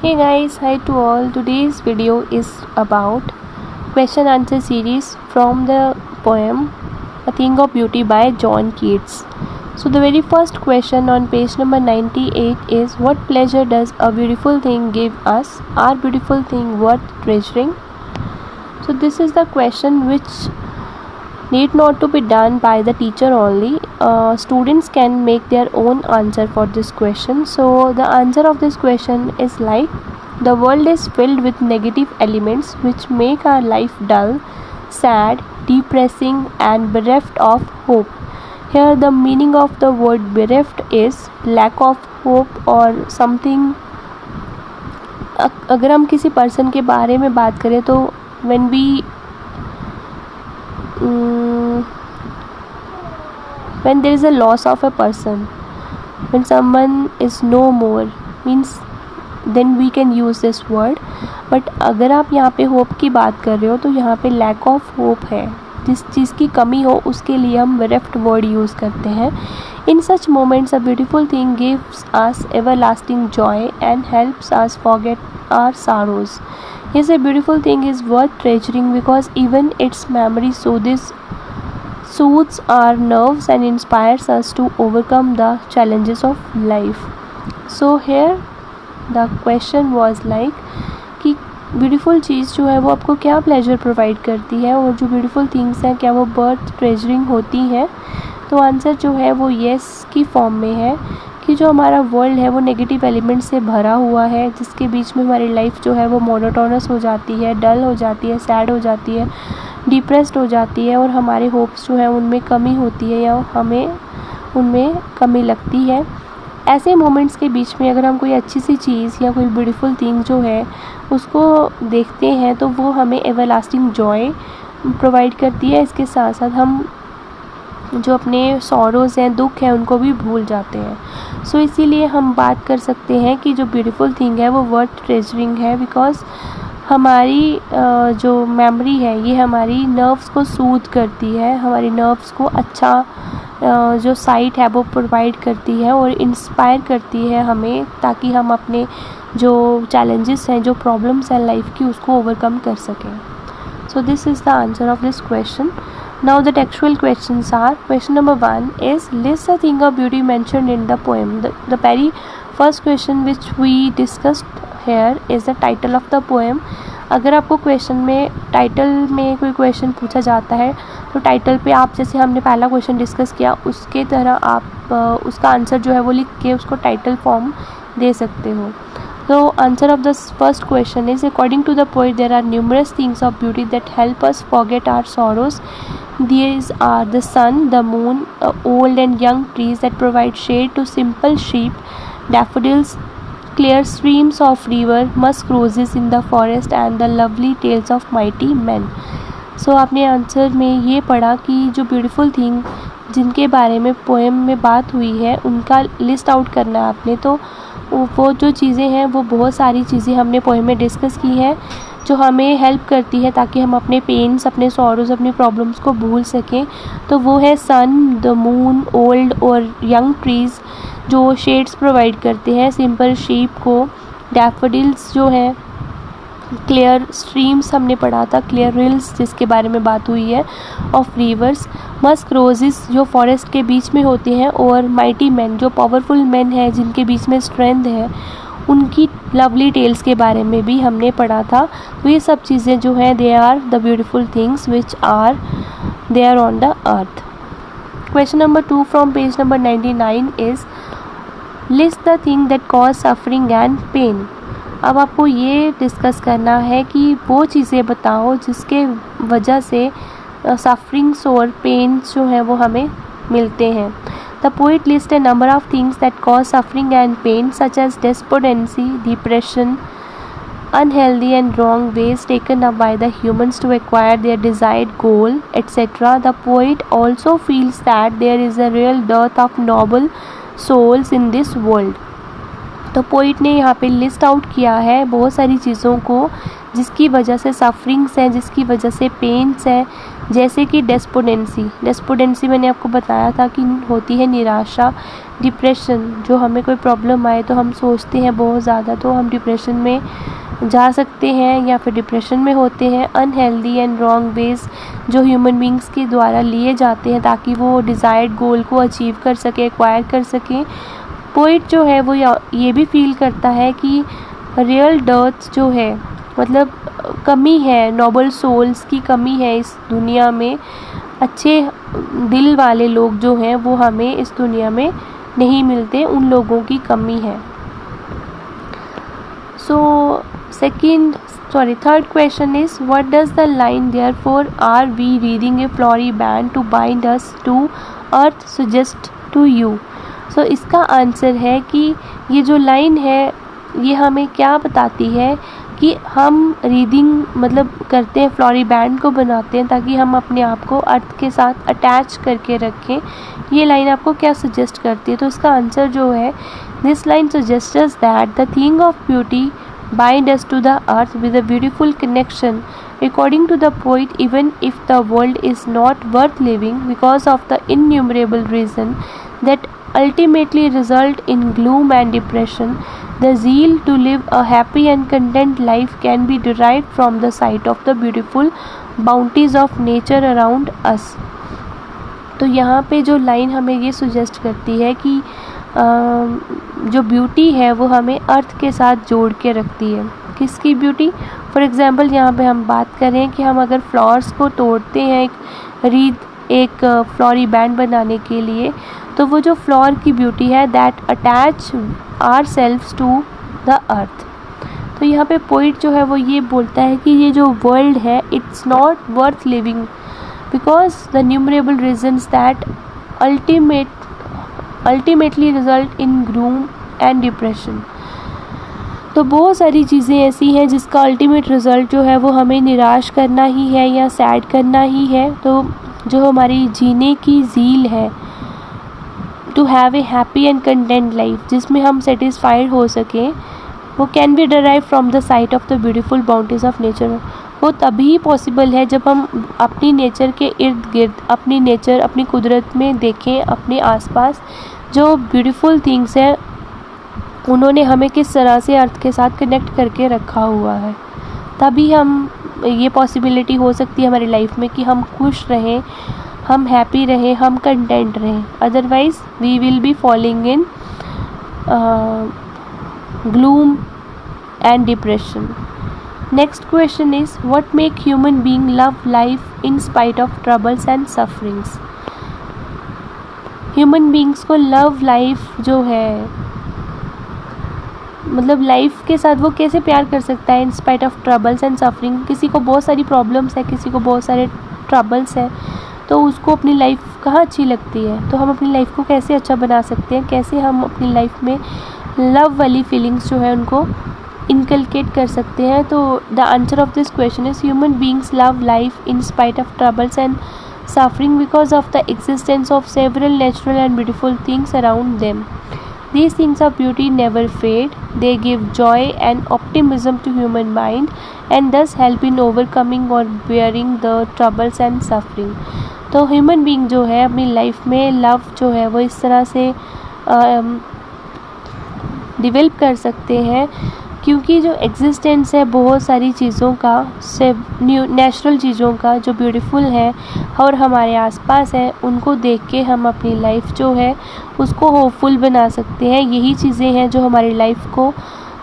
Hey guys, hi to all. Today's video is about question answer series from the poem A Thing of Beauty by John Keats. So the very first question on page number 98 is, what pleasure does a beautiful thing give us? Are beautiful thing worth treasuring? So this is the question which need not to be done by the teacher only. Students can make their own answer for this question. So the answer of this question is like, the world is filled with negative elements which make our life dull, sad, depressing and bereft of hope. Here the meaning of the word bereft is lack of hope or something. अगर हम किसी person के बारे में बात करें तो when there is a loss of a person, when someone is no more, means then we can use this word. But अगर आप यहाँ पे होप की बात कर रहे हो तो यहाँ पे लैक ऑफ होप है, जिस चीज़ की कमी हो उसके लिए हम bereft वर्ड यूज़ करते हैं. In such moments a beautiful thing gives us everlasting joy and helps us forget our sorrows. Yes, a beautiful thing is worth treasuring because even its memory soothes our nerves and inspires us to overcome the challenges of life. So here the question was like कि beautiful चीज़ जो है वो आपको क्या pleasure provide करती है और जो ब्यूटीफुल थिंग्स हैं क्या वो वर्थ ट्रेजरिंग होती हैं. तो आंसर जो है वो येस की फॉर्म में है कि जो हमारा वर्ल्ड है वो नेगेटिव एलिमेंट से भरा हुआ है, जिसके बीच में हमारी लाइफ जो है वो मोनोटोनस हो जाती है, डल हो जाती है, सैड हो जाती है, डिप्रेस्ड हो जाती है और हमारे होप्स जो है उनमें कमी होती है या हमें उनमें कमी लगती है. ऐसे मोमेंट्स के बीच में अगर हम कोई अच्छी सी चीज़ या कोई ब्यूटीफुल थिंग जो है उसको देखते हैं तो वो हमें एवरलास्टिंग जॉय प्रोवाइड करती है. इसके साथ साथ हम जो अपने सॉरोज़ हैं, दुख हैं, उनको भी भूल जाते हैं. सो इसीलिए हम बात कर सकते हैं कि जो ब्यूटीफुल थिंग है वो वर्थ ट्रेजरिंग है बिकॉज हमारी जो मेमोरी है ये हमारी नर्व्स को सूद करती है, हमारी नर्व्स को अच्छा जो साइट है वो प्रोवाइड करती है और इंस्पायर करती है हमें, ताकि हम अपने जो चैलेंजेस हैं, जो प्रॉब्लम्स हैं लाइफ की, उसको ओवरकम कर सकें. So this is the answer of this question. Now the textual questions are, question number 1 is, list the thing of beauty mentioned in the poem. The very first question which we discussed here is the title of the poem. अगर आपको question में title में कोई question पूछा जाता है तो title पे आप, जैसे हमने पहला क्वेश्चन डिस्कस किया उसके तरह आप उसका आंसर जो है वो लिख के उसको टाइटल फॉर्म दे सकते हो. So answer of the first question is, according to the poet there are numerous things of beauty that help us forget our sorrows. These are the sun, the moon, old and young trees that provide shade to simple sheep, daffodils, clear streams of river, musk roses in the forest and the lovely tales of mighty men. So आपने answer में ये पढ़ा कि जो beautiful thing जिनके बारे में poem में बात हुई है उनका लिस्ट आउट करना है आपने. तो वो जो चीज़ें हैं वो बहुत सारी चीज़ें हमने पोएम में डिस्कस की है जो हमें हेल्प करती है ताकि हम अपने पेन्स, अपने सॉरोज़, अपने प्रॉब्लम्स को भूल सकें. तो वो है सन, द मून, ओल्ड और यंग ट्रीज़ जो शेड्स प्रोवाइड करते हैं सिंपल शीप को, डैफोडिल्स जो है, क्लियर स्ट्रीम्स हमने पढ़ा था, क्लियर रिल्स जिसके बारे में बात हुई है, ऑफ रिवर्स, मस्क रोजेस जो फॉरेस्ट के बीच में होते हैं और माइटी मैन जो पावरफुल मैन है जिनके बीच में स्ट्रेंथ है, उनकी लवली टेल्स के बारे में भी हमने पढ़ा था. तो ये सब चीज़ें जो हैं they are the beautiful things which are there on the earth. Question number 2 from page number 99 is, list the thing that cause suffering and pain. अब आपको ये डिस्कस करना है कि वो चीज़ें बताओ जिसके वजह से सफरिंग्स और पेन्स जो हैं वो हमें मिलते हैं. The poet list a number of things that cause suffering and pain such as despondency, depression, unhealthy and wrong ways taken up by the humans to acquire their desired goal, etc. The poet also feels that there is a real dearth of noble souls in this world. तो poet ने यहाँ पे list out किया है बहुत सारी चीज़ों को जिसकी वजह से सफरिंग्स हैं, जिसकी वजह से पेन्स हैं, जैसे कि डेस्पोडेंसी मैंने आपको बताया था कि होती है निराशा, डिप्रेशन, जो हमें कोई प्रॉब्लम आए तो हम सोचते हैं बहुत ज़्यादा, तो हम डिप्रेशन में जा सकते हैं या फिर डिप्रेशन में होते हैं। अनहेल्दी एंड रॉन्ग वेज जो ह्यूमन बींग्स के द्वारा लिए जाते हैं ताकि वो डिज़ायर्ड गोल को अचीव कर सके, एक्वायर कर सकें। पोइट जो है वो ये भी फील करता है कि रियल डर्थ जो है, मतलब कमी है, नोबल सोल्स की कमी है इस दुनिया में, अच्छे दिल वाले लोग जो हैं वो हमें इस दुनिया में नहीं मिलते, उन लोगों की कमी है। सो third question is, what does the line therefore are we reading a flowery band to bind us to earth suggest to you? So इसका आंसर है कि ये जो लाइन है ये हमें क्या बताती है कि हम रीडिंग मतलब करते हैं, फ्लोरी बैंड को बनाते हैं ताकि हम अपने आप को अर्थ के साथ अटैच करके रखें। ये लाइन आपको क्या सजेस्ट करती है? तो इसका आंसर जो है, this line suggests that the thing of beauty bind us to the earth with a beautiful connection. According to the poet, even if the world is not worth living because of the innumerable reasons that ultimately result in gloom and depression, the zeal to live a happy and content life can be derived from the sight of the beautiful bounties of nature around us. तो यहाँ पे जो line हमें ये suggest करती है कि जो ब्यूटी है वो हमें अर्थ के साथ जोड़ के रखती है। किसकी ब्यूटी? फॉर एग्ज़ाम्पल यहाँ पे हम बात करें कि हम अगर फ्लावर्स को तोड़ते हैं एक फ्लोरी बैंड बनाने के लिए, तो वो जो फ्लावर की ब्यूटी है that attach ourselves to the earth. तो यहाँ पे पोइट जो है वो ये बोलता है कि ये जो वर्ल्ड है it's not worth living because the numerable reasons that ultimately result in gloom and depression. तो बहुत सारी चीज़ें ऐसी हैं जिसका अल्टीमेट रिज़ल्ट जो है वो हमें निराश करना ही है या सैड करना ही है। तो जो हमारी जीने की ज़ील है, to have a happy and content life, जिसमें हम सेटिस्फाइड हो सकें, वो can be derive from the sight of the beautiful bounties of nature. वो तभी पॉसिबल है जब हम अपनी नेचर के इर्द गिर्द, अपनी नेचर, अपनी कुदरत में देखें, अपने आसपास जो ब्यूटीफुल थिंग्स हैं उन्होंने हमें किस तरह से अर्थ के साथ कनेक्ट करके रखा हुआ है। तभी हम ये पॉसिबिलिटी हो सकती है हमारी लाइफ में कि हम खुश रहें, हम हैप्पी रहें, हम कंटेंट रहें। Otherwise we will be falling in gloom and depression. Next question is, what make human being love life in spite of troubles and sufferings? Human beings को love life जो है, मतलब लाइफ के साथ वो कैसे प्यार कर सकता है in spite of troubles and suffering. किसी को बहुत सारी प्रॉब्लम्स है, किसी को बहुत सारे ट्रबल्स हैं, तो उसको अपनी लाइफ कहाँ अच्छी लगती है। तो हम अपनी लाइफ को कैसे अच्छा बना सकते हैं, कैसे हम अपनी लाइफ में लव वाली फीलिंग्स जो है उनको इनकलकेट कर सकते हैं। तो the answer of this question is, human beings love life in spite of troubles and suffering because of the existence of several natural and beautiful things around them. These things of beauty never fade. They give joy and optimism to human mind and thus help in overcoming or bearing the troubles and suffering. तो human being जो है अपनी life में love जो है वो इस तरह से डिवेल्प कर सकते हैं क्योंकि जो एग्जिस्टेंस है बहुत सारी चीज़ों का, से नेचुरल चीज़ों का जो ब्यूटीफुल है और हमारे आसपास है, उनको देख के हम अपनी लाइफ जो है उसको होपफुल बना सकते हैं। यही चीज़ें हैं जो हमारी लाइफ को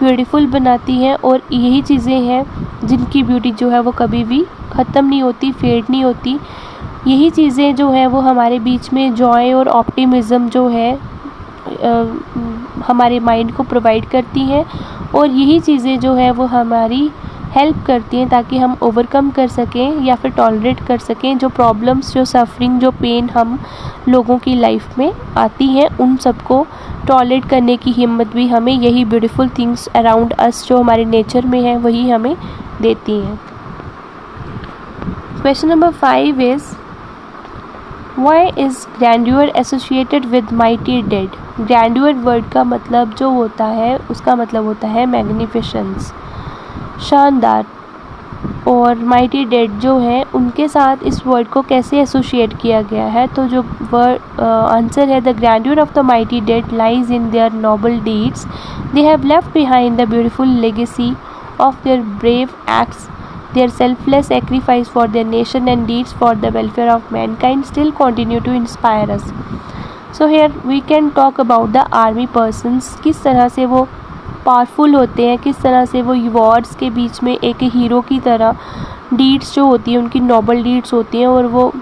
ब्यूटीफुल बनाती हैं और यही चीज़ें हैं जिनकी ब्यूटी जो है वो कभी भी ख़त्म नहीं होती, फेड नहीं होती। यही चीज़ें जो हैं वो हमारे बीच में जॉय और ऑप्टिमिज़म जो है हमारे माइंड को प्रोवाइड करती हैं और यही चीज़ें जो है वो हमारी हेल्प करती हैं ताकि हम ओवरकम कर सकें या फिर टॉलरेट कर सकें जो प्रॉब्लम्स, जो सफरिंग, जो पेन हम लोगों की लाइफ में आती हैं, उन सबको टॉलरेट करने की हिम्मत भी हमें यही ब्यूटीफुल थिंग्स अराउंड अस जो हमारे नेचर में है वही हमें देती हैं। Question number 5 is, why is grandeur associated with mighty dead? Grandeur word का मतलब जो होता है उसका मतलब होता है मैग्निफिसेंस, शानदार, और माइटी डेड जो है उनके साथ इस वर्ड को कैसे एसोशिएट किया गया है। तो जो वर्ड आंसर है, the grandeur of the mighty dead lies in their noble deeds, they have left behind the beautiful legacy of their brave acts, their selfless sacrifice for their nation and deeds for the welfare of mankind still continue to inspire us. So here we can talk about the army persons, किस तरह से वो powerful होते हैं, किस तरह से वो वॉर्स के बीच में एक हीरो की तरह डीड्स जो होती हैं उनकी नोबल डीड्स होती हैं, और वो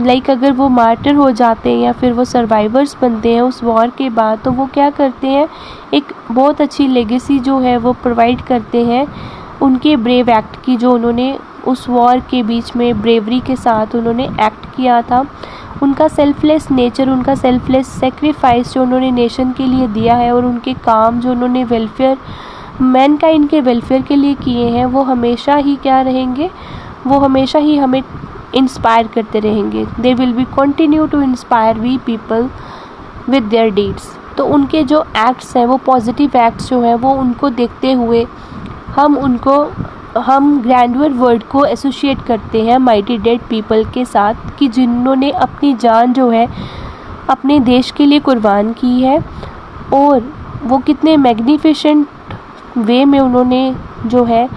लाइक अगर वो मार्टर हो जाते हैं या फिर वो सर्वाइवर्स बनते हैं उस वॉर के बाद, तो वो क्या करते हैं, एक बहुत अच्छी लेगेसी जो है वो प्रोवाइड करते हैं उनके ब्रेव एक्ट की, जो उन्होंने उस वॉर के बीच में ब्रेवरी के साथ उन्होंने एक्ट किया था। उनका सेल्फलेस नेचर, उनका सेल्फलेस सेक्रीफाइस जो उन्होंने नेशन के लिए दिया है, और उनके काम जो उन्होंने वेलफेयर मैनकाइंड के वेलफेयर के लिए किए हैं, वो हमेशा ही क्या रहेंगे, वो हमेशा ही हमें इंस्पायर करते रहेंगे। They will be continue to inspire we people with their deeds. तो उनके जो एक्ट्स हैं वो पॉजिटिव एक्ट्स जो हैं वो उनको देखते हुए हम ग्रैंडवर वर्ड को एसोशिएट करते हैं माइटी डेड पीपल के साथ, कि जिन्होंने अपनी जान जो है अपने देश के लिए कुर्बान की है, और वो कितने मैग्निफिसेंट वे में उन्होंने जो है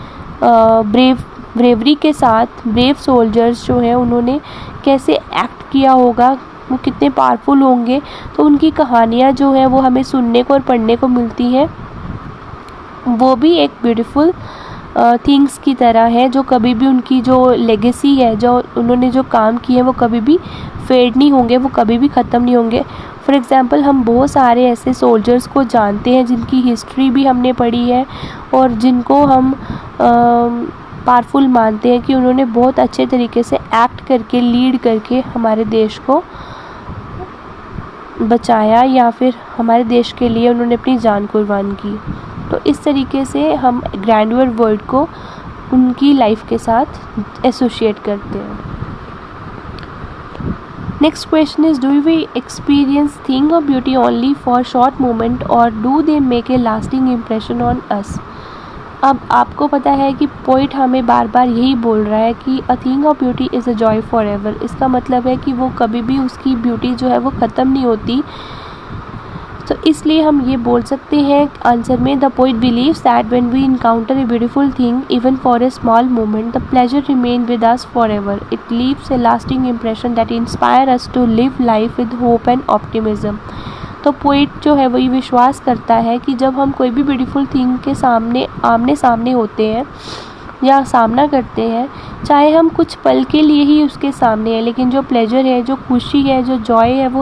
ब्रेवरी के साथ ब्रेव सोल्जर्स जो हैं उन्होंने कैसे एक्ट किया होगा, वो कितने पावरफुल होंगे। तो उनकी कहानियाँ जो हैं वो हमें सुनने को और पढ़ने को मिलती हैं। वो भी एक ब्यूटीफुल थिंग्स की तरह है, जो कभी भी उनकी जो लेगेसी है, जो उन्होंने जो काम किए हैं वो कभी भी फेड नहीं होंगे, वो कभी भी ख़त्म नहीं होंगे। फॉर एग्ज़ाम्पल हम बहुत सारे ऐसे सोल्जर्स को जानते हैं जिनकी हिस्ट्री भी हमने पढ़ी है, और जिनको हम पावरफुल मानते हैं कि उन्होंने बहुत अच्छे तरीके से एक्ट करके, लीड करके हमारे देश को बचाया, या फिर हमारे देश के लिए उन्होंने अपनी जान कुर्बान की। तो इस तरीके से हम ग्रैंडवर वर्ड को उनकी लाइफ के साथ एसोशिएट करते हैं। Next question is, do we experience thing of beauty only for short moment और do they make a lasting impression on us. अब आपको पता है कि पोइट हमें बार बार यही बोल रहा है कि a thing of beauty is a joy for ever. इसका मतलब है कि वो कभी भी उसकी ब्यूटी जो है वो ख़त्म नहीं होती। तो इसलिए हम ये बोल सकते हैं आंसर में, the poet believes that when we encounter a beautiful thing even for a small moment, the pleasure remain with us for ever. It leaves a lasting impression that inspire us to live life with hope and optimism. तो poet जो है वो ये विश्वास करता है कि जब हम कोई भी ब्यूटीफुल थिंग के सामने आमने सामने होते हैं या सामना करते हैं, चाहे हम कुछ पल के लिए ही उसके सामने हैं, लेकिन जो प्लेजर है, जो खुशी है, जो जॉय है, वो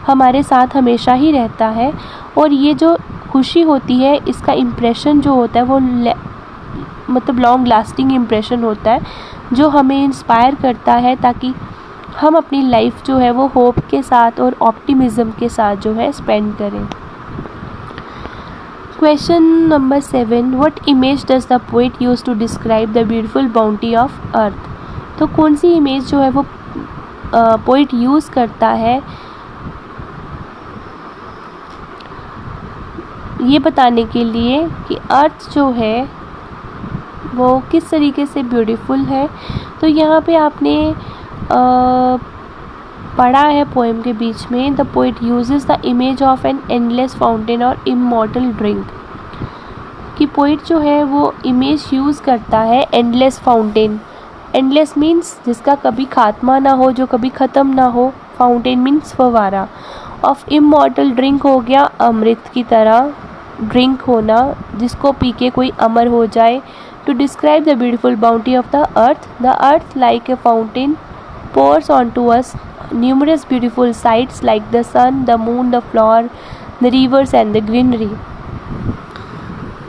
हमारे साथ हमेशा ही रहता है। और ये जो खुशी होती है, इसका इम्प्रेशन जो होता है वो मतलब लॉन्ग लास्टिंग इम्प्रेशन होता है, जो हमें इंस्पायर करता है ताकि हम अपनी लाइफ जो है वो होप के साथ और ऑप्टिमिज्म के साथ जो है स्पेंड करें। Question number 7, what image does the poet use to describe the beautiful bounty of earth. तो कौन सी इमेज जो है वो पोएट यूज़ करता है ये बताने के लिए कि अर्थ जो है वो किस तरीके से ब्यूटीफुल है। तो यहाँ पे आपने पढ़ा है पोएम के बीच में, the poet uses the image of an endless fountain और इमॉर्टल ड्रिंक, कि पोएट जो है वो इमेज यूज़ करता है एंडलेस फाउंटेन। एंडलेस मीन्स जिसका कभी खात्मा ना हो, जो कभी ख़त्म ना हो। फाउंटेन मीन्स फवारा। ऑफ इमॉर्टल ड्रिंक हो गया अमृत की तरह ड्रिंक होना, जिसको पी के कोई अमर हो जाए। To describe the beautiful bounty of the earth like a fountain pours onto us numerous beautiful sights like the sun, the moon, the flower, the rivers and the greenery.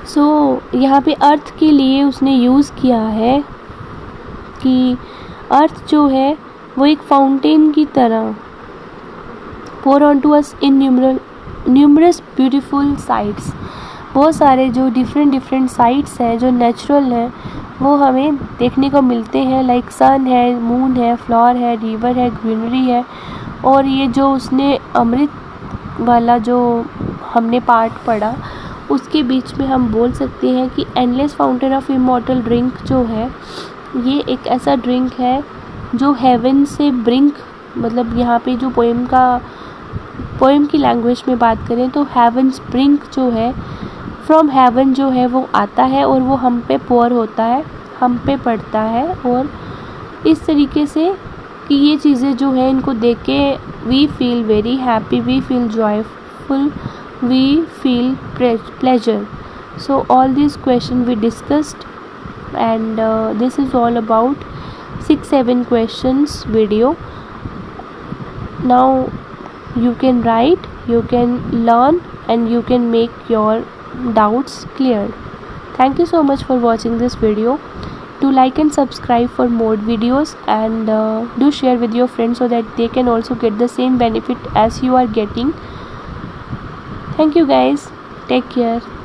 So यहाँ पे अर्थ के लिए उसने यूज़ किया है कि अर्थ जो है वो एक फाउंटेन की तरह pour onto us in numerous beautiful sights। बहुत सारे जो डिफरेंट साइट्स हैं जो नेचुरल हैं वो हमें देखने को मिलते हैं, लाइक सन है, मून है, फ्लावर है, रिवर है, ग्रीनरी है। और ये जो उसने अमृत वाला जो हमने पार्ट पढ़ा उसके बीच में हम बोल सकते हैं कि endless fountain of immortal drink जो है ये एक ऐसा ड्रिंक है जो हेवन से ब्रिंक, मतलब यहाँ पे जो पोएम की लैंग्वेज में बात करें तो हेवन्स ब्रिंक जो है, फ्रॉम हेवन जो है वो आता है और वो हम पे पोर होता है, हम पे पड़ता है। और इस तरीके से कि ये चीज़ें जो है इनको देख के we feel very happy, we feel joyful, we feel pleasure. So all these questions we discussed, and this is all about 6-7 questions video. Now you can write, you can learn, and you can make your doubts clear. Thank you so much for watching this video. Do like and subscribe for more videos, and do share with your friends so that they can also get the same benefit as you are getting. Thank you guys. Take care.